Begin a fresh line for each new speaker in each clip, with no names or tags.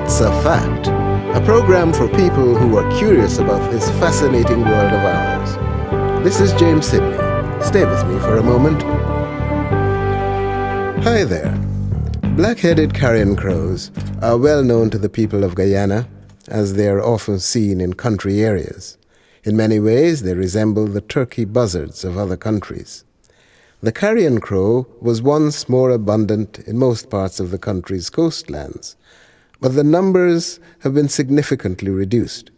It's a Fact, a program for people who are curious about this fascinating world of ours. This is James Sydney. Stay with me for a moment. Hi there. Black-headed carrion crows are well known to the people of Guyana, as they are often seen in country areas. In many ways, they resemble the turkey buzzards of other countries. The carrion crow was once more abundant in most parts of the country's coastlands, but the numbers have been significantly reduced.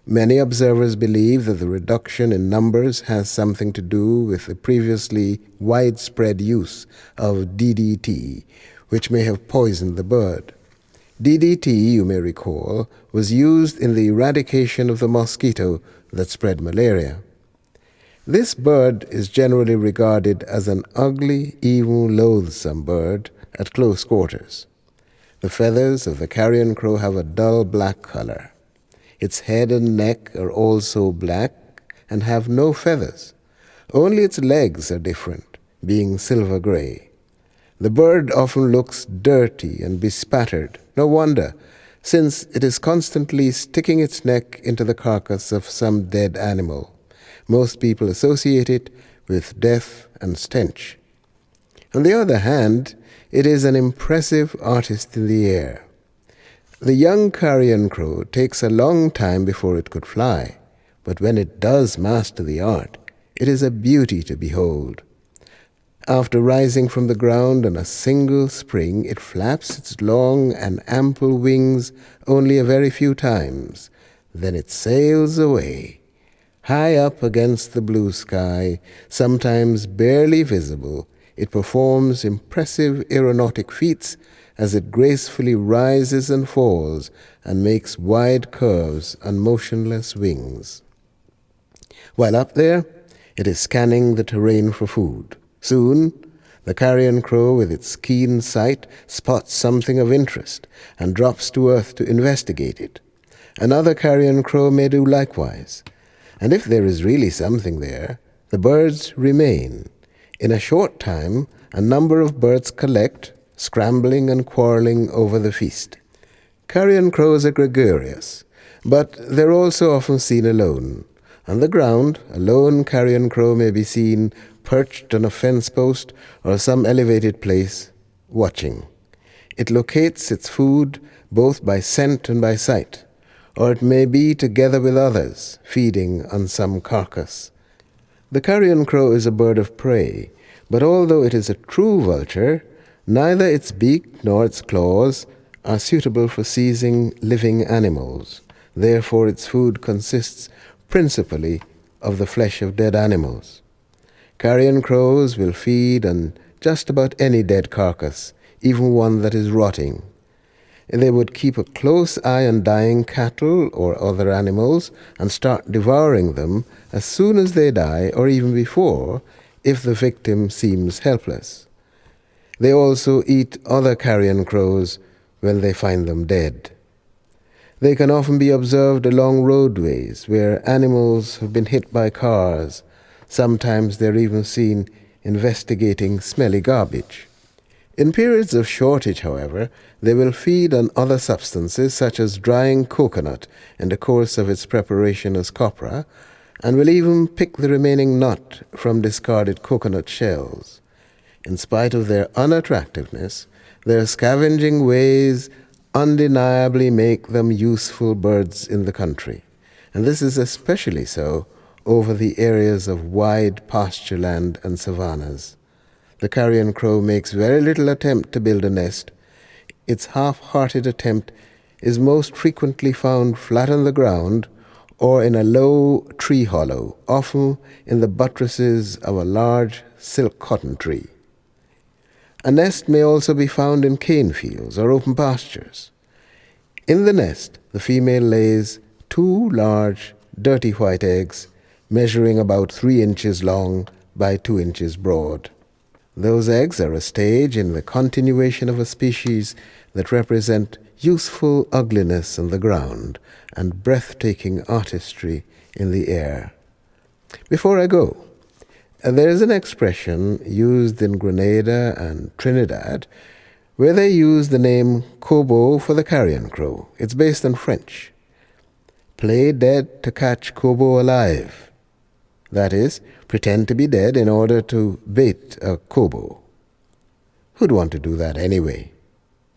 Many observers believe that the reduction in numbers has something to do with the previously widespread use of DDT, which may have poisoned the bird. DDT, you may recall, was used in the eradication of the mosquito that spread malaria. This bird is generally regarded as an ugly, even loathsome bird at close quarters. The feathers of the carrion crow have a dull black color. Its head and neck are also black and have no feathers. Only its legs are different, being silver gray. The bird often looks dirty and bespattered. No wonder, since it is constantly sticking its neck into the carcass of some dead animal. Most people associate it with death and stench. On the other hand, it is an impressive artist in the air. The young carrion crow takes a long time before it could fly, but when it does master the art, it is a beauty to behold. After rising from the ground on a single spring, it flaps its long and ample wings only a very few times. Then it sails away. High up against the blue sky, sometimes barely visible, it performs impressive aeronautic feats as it gracefully rises and falls and makes wide curves on motionless wings. While up there, it is scanning the terrain for food. Soon, the carrion crow, with its keen sight, spots something of interest and drops to earth to investigate it. Another carrion crow may do likewise. And if there is really something there, the birds remain. In a short time, a number of birds collect, scrambling and quarreling over the feast. Carrion crows are gregarious, but they're also often seen alone. On the ground, a lone carrion crow may be seen perched on a fence post or some elevated place, watching. It locates its food both by scent and by sight, or it may be together with others, feeding on some carcass. The carrion crow is a bird of prey, but although it is a true vulture, neither its beak nor its claws are suitable for seizing living animals. Therefore, its food consists principally of the flesh of dead animals. Carrion crows will feed on just about any dead carcass, even one that is rotting. They would keep a close eye on dying cattle or other animals and start devouring them as soon as they die or even before, if the victim seems helpless. They also eat other carrion crows when they find them dead. They can often be observed along roadways where animals have been hit by cars. Sometimes they're even seen investigating smelly garbage. In periods of shortage, however, they will feed on other substances such as drying coconut in the course of its preparation as copra, and will even pick the remaining nut from discarded coconut shells. In spite of their unattractiveness, their scavenging ways undeniably make them useful birds in the country, and this is especially so over the areas of wide pasture land and savannas. The carrion crow makes very little attempt to build a nest. Its half-hearted attempt is most frequently found flat on the ground or in a low tree hollow, often in the buttresses of a large silk cotton tree. A nest may also be found in cane fields or open pastures. In the nest, the female lays 2 large, dirty white eggs, measuring about 3 inches long by 2 inches broad. Those eggs are a stage in the continuation of a species that represent useful ugliness on the ground and breathtaking artistry in the air. Before I go, there is an expression used in Grenada and Trinidad where they use the name Kobo for the carrion crow. It's based on French. Play dead to catch Kobo alive. That is, pretend to be dead in order to bait a Kobo. Who'd want to do that anyway?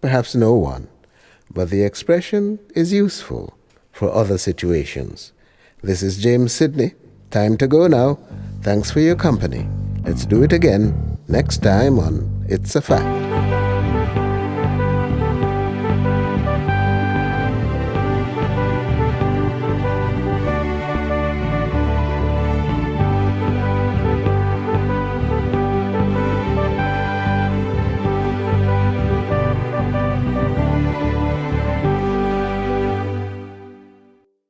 Perhaps no one. But the expression is useful for other situations. This is James Sydney. Time to go now. Thanks for your company. Let's do it again next time on It's a Fact.